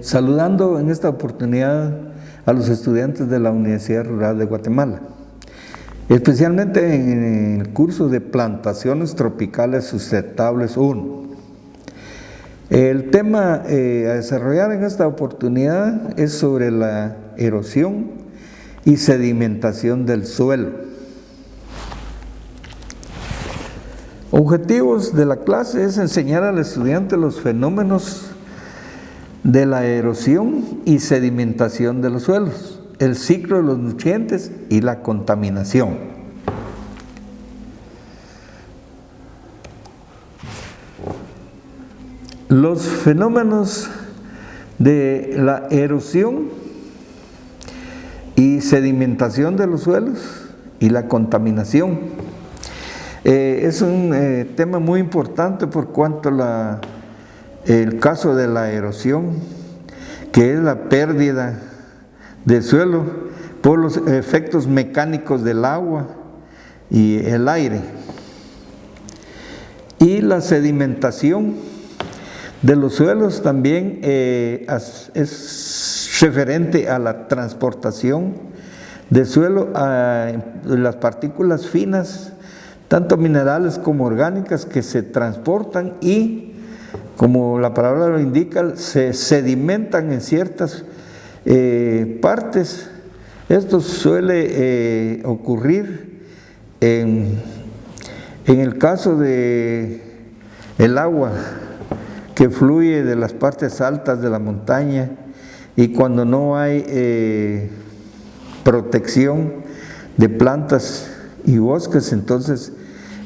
saludando en esta oportunidad a los estudiantes de la Universidad Rural de Guatemala, especialmente en el curso de Plantaciones Tropicales Sustentables 1. El tema a desarrollar en esta oportunidad es sobre la erosión y sedimentación del suelo. Objetivos de la clase es enseñar al estudiante los fenómenos de la erosión y sedimentación de los suelos, el ciclo de los nutrientes y la contaminación. Los fenómenos de la erosión y sedimentación de los suelos y la contaminación. Es un tema muy importante por cuanto el caso de la erosión, que es la pérdida del suelo por los efectos mecánicos del agua y el aire, y la sedimentación de los suelos también es referente a la transportación del suelo a las partículas finas, tanto minerales como orgánicas, que se transportan y, como la palabra lo indica, se sedimentan en ciertas partes. Esto suele ocurrir en el caso de el agua que fluye de las partes altas de la montaña, y cuando no hay protección de plantas y bosques, entonces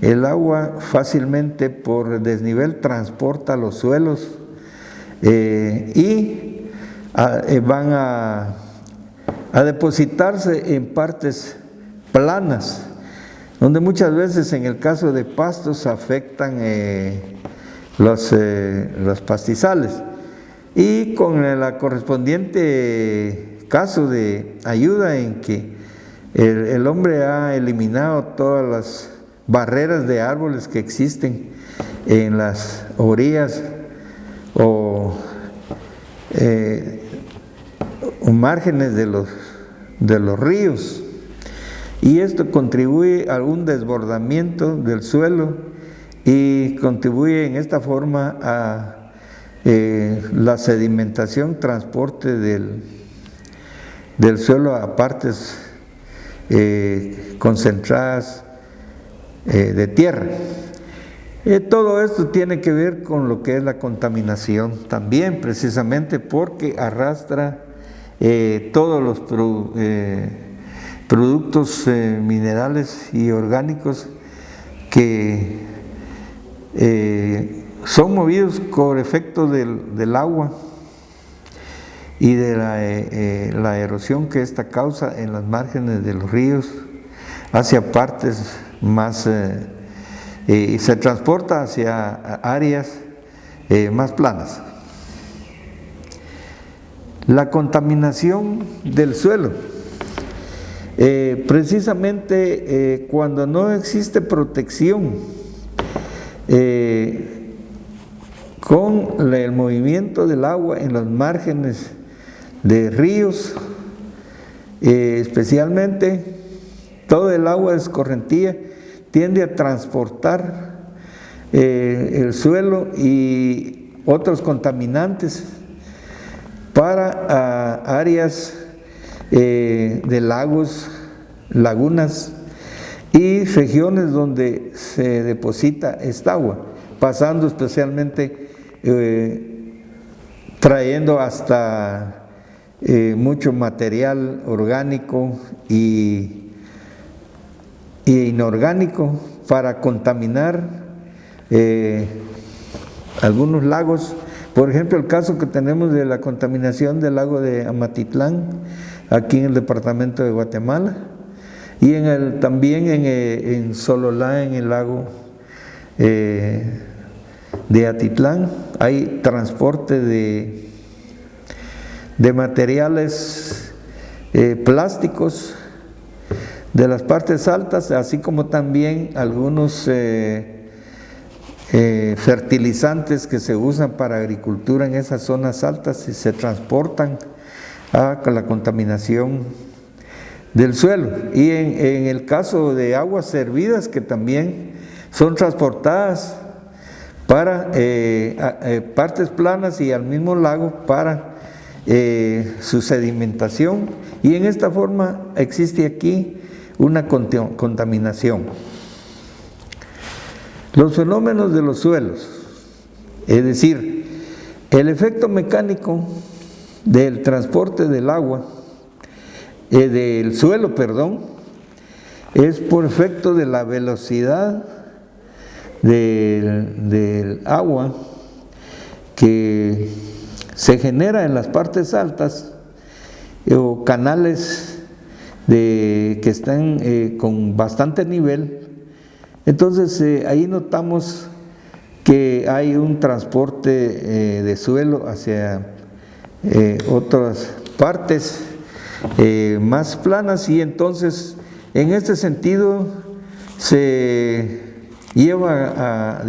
el agua fácilmente por desnivel transporta los suelos y van a depositarse en partes planas, donde muchas veces en el caso de pastos afectan los pastizales, y con la correspondiente caso de ayuda en que el hombre ha eliminado todas las barreras de árboles que existen en las orillas o márgenes de los ríos, y esto contribuye a un desbordamiento del suelo y contribuye en esta forma a la sedimentación, transporte del suelo a partes concentradas de tierra. Todo esto tiene que ver con lo que es la contaminación también, precisamente porque arrastra todos los productos minerales y orgánicos que son movidos por efecto del agua y de la erosión que esta causa en las márgenes de los ríos hacia partes más y se transporta hacia áreas más planas. La contaminación del suelo. Precisamente cuando no existe protección con el movimiento del agua en las márgenes de ríos, especialmente todo el agua de escorrentía tiende a transportar el suelo y otros contaminantes para áreas de lagos, lagunas y regiones donde se deposita esta agua, pasando especialmente trayendo hasta mucho material orgánico y inorgánico para contaminar algunos lagos. Por ejemplo, el caso que tenemos de la contaminación del lago de Amatitlán, aquí en el departamento de Guatemala, y también en Sololá, en el lago de Atitlán, hay transporte de materiales plásticos de las partes altas, así como también algunos fertilizantes que se usan para agricultura en esas zonas altas y se transportan a la contaminación del suelo. Y en el caso de aguas servidas, que también son transportadas para partes planas y al mismo lago para su sedimentación, y en esta forma existe aquí una contaminación. Los fenómenos de los suelos, es decir, el efecto mecánico del transporte del agua, del suelo, perdón, es por efecto de la velocidad del agua que se genera en las partes altas o canales que están con bastante nivel. Entonces ahí notamos que hay un transporte de suelo hacia otras partes más planas, y entonces en este sentido se lleva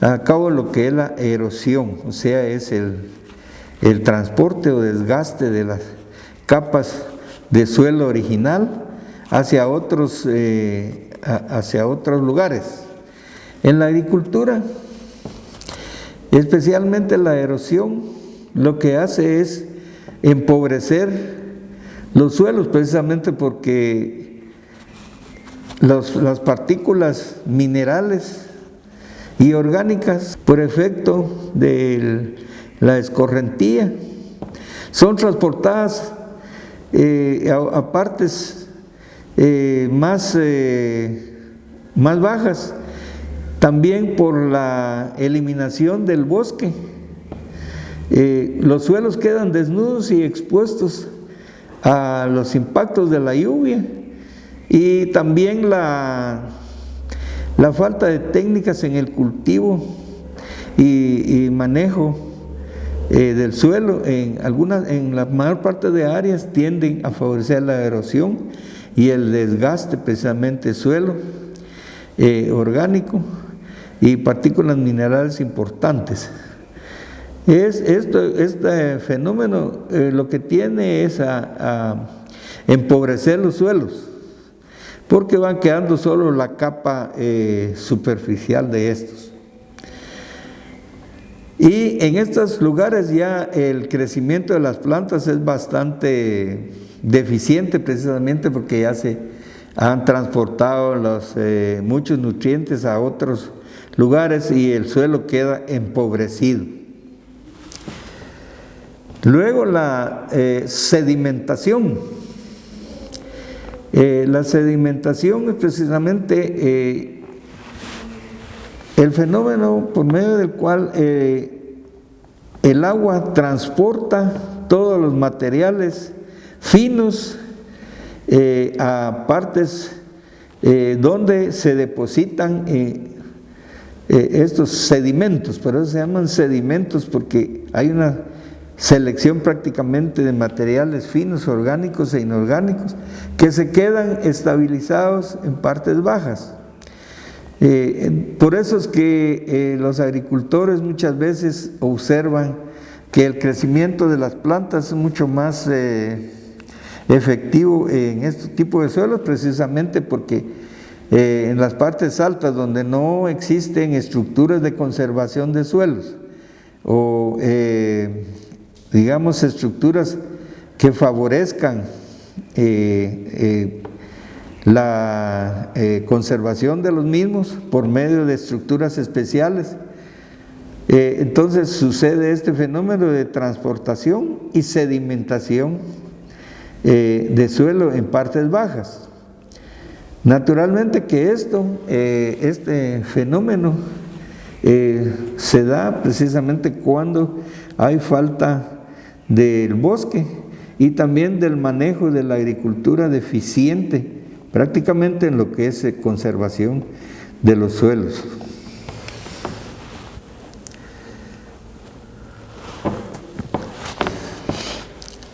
a cabo lo que es la erosión, o sea, es el transporte o desgaste de las capas de suelo original hacia otros lugares. En la agricultura, especialmente la erosión, lo que hace es empobrecer los suelos, precisamente porque las partículas minerales y orgánicas, por efecto de la escorrentía, son transportadas a partes más bajas, también por la eliminación del bosque. Los suelos quedan desnudos y expuestos a los impactos de la lluvia, y también la falta de técnicas en el cultivo y manejo del suelo en la mayor parte de áreas tienden a favorecer la erosión y el desgaste precisamente del suelo orgánico y partículas minerales importantes. Este fenómeno lo que tiene es a empobrecer los suelos, porque van quedando solo la capa superficial de estos. Y en estos lugares ya el crecimiento de las plantas es bastante deficiente, precisamente porque ya se han transportado muchos nutrientes a otros lugares y el suelo queda empobrecido. Luego la sedimentación. La sedimentación es precisamente el fenómeno por medio del cual el agua transporta todos los materiales finos a partes donde se depositan estos sedimentos. Por eso se llaman sedimentos, porque hay una selección prácticamente de materiales finos, orgánicos e inorgánicos, que se quedan estabilizados en partes bajas. Por eso es que los agricultores muchas veces observan que el crecimiento de las plantas es mucho más efectivo en este tipo de suelos, precisamente porque en las partes altas, donde no existen estructuras de conservación de suelos o estructuras que favorezcan la conservación de los mismos por medio de estructuras especiales, entonces sucede este fenómeno de transportación y sedimentación de suelo en partes bajas. Naturalmente que este fenómeno se da precisamente cuando hay falta del bosque y también del manejo de la agricultura deficiente, prácticamente en lo que es conservación de los suelos.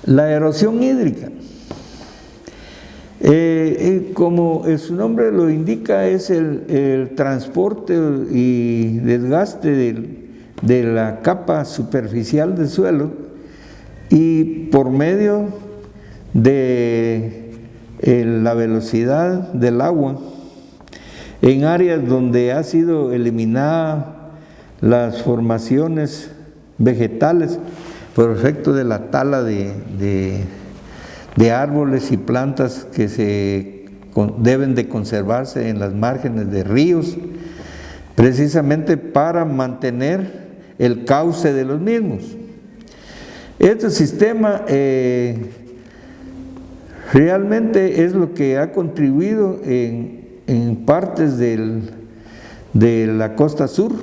La erosión hídrica. Como su nombre lo indica, es el transporte y desgaste de la capa superficial del suelo, y por medio de la velocidad del agua en áreas donde ha sido eliminada las formaciones vegetales por efecto de la tala de árboles y plantas que deben de conservarse en las márgenes de ríos, precisamente para mantener el cauce de los mismos. Este sistema realmente es lo que ha contribuido en partes de la costa sur,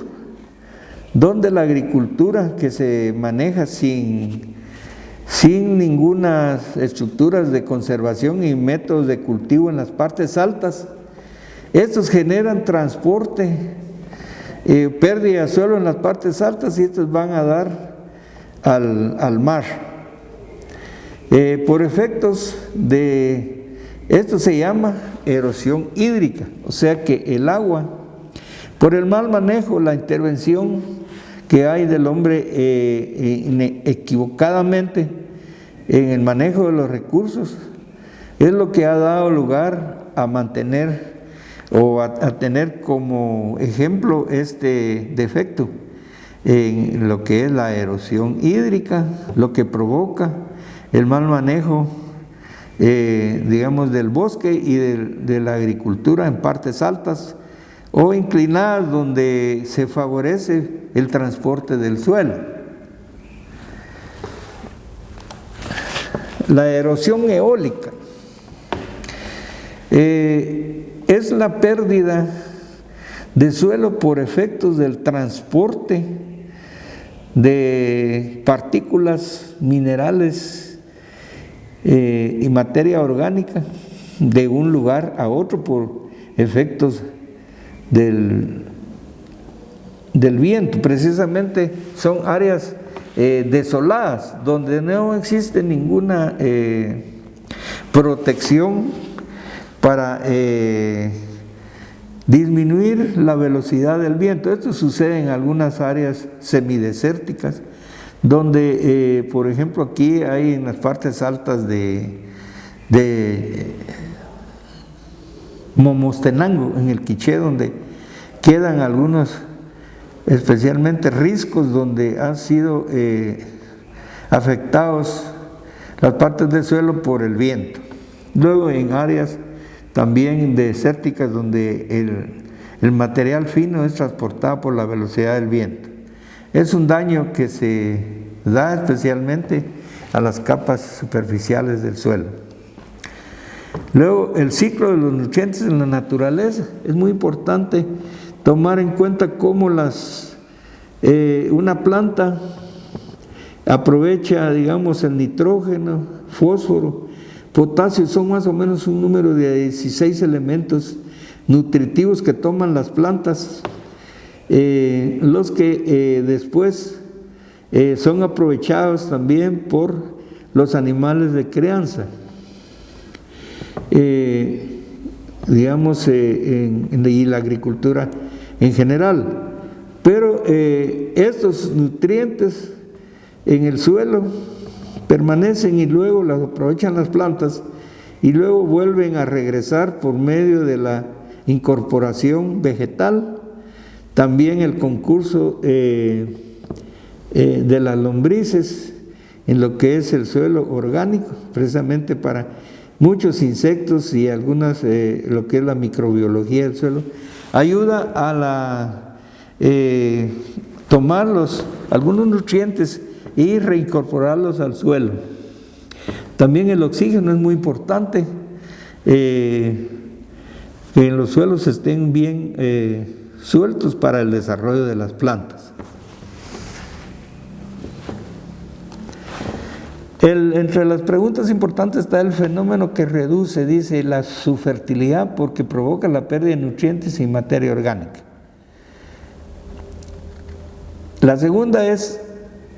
donde la agricultura que se maneja sin ninguna estructuras de conservación y métodos de cultivo en las partes altas, estos generan transporte, pérdida de suelo en las partes altas, y estos van a dar al mar. Por efectos de esto se llama erosión hídrica, o sea que el agua, por el mal manejo, la intervención que hay del hombre equivocadamente en el manejo de los recursos, es lo que ha dado lugar a mantener o a tener como ejemplo este defecto en lo que es la erosión hídrica, lo que provoca el mal manejo digamos del bosque y de la agricultura en partes altas o inclinadas, donde se favorece el transporte del suelo. La erosión eólica es la pérdida de suelo por efectos del transporte de partículas minerales y materia orgánica de un lugar a otro por efectos del viento. Precisamente son áreas desoladas, donde no existe ninguna protección para disminuir la velocidad del viento. Esto sucede en algunas áreas semidesérticas, donde por ejemplo aquí hay en las partes altas de Momostenango, en el Quiché, donde quedan algunos especialmente riscos, donde han sido afectados las partes del suelo por el viento. Luego en áreas también desérticas, donde el material fino es transportado por la velocidad del viento. Es un daño que se da especialmente a las capas superficiales del suelo. Luego, el ciclo de los nutrientes en la naturaleza. Es muy importante tomar en cuenta cómo una planta aprovecha, digamos, el nitrógeno, fósforo, potasio. Son más o menos un número de 16 elementos nutritivos que toman las plantas, los que después son aprovechados también por los animales de crianza, digamos, y la agricultura en general. Pero estos nutrientes en el suelo permanecen y luego los aprovechan las plantas y luego vuelven a regresar por medio de la incorporación vegetal, también el concurso de las lombrices en lo que es el suelo orgánico, precisamente para muchos insectos y algunas, lo que es la microbiología del suelo, ayuda a tomar algunos nutrientes y reincorporarlos al suelo. También el oxígeno es muy importante, que en los suelos estén bien sueltos para el desarrollo de las plantas. Entre las preguntas importantes está el fenómeno que reduce, dice, la subfertilidad, porque provoca la pérdida de nutrientes y materia orgánica. La segunda es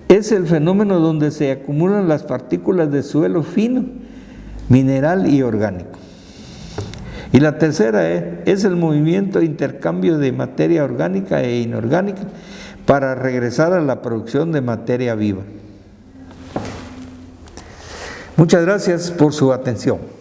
el fenómeno donde se acumulan las partículas de suelo fino, mineral y orgánico. Y la tercera es el movimiento de intercambio de materia orgánica e inorgánica para regresar a la producción de materia viva. Muchas gracias por su atención.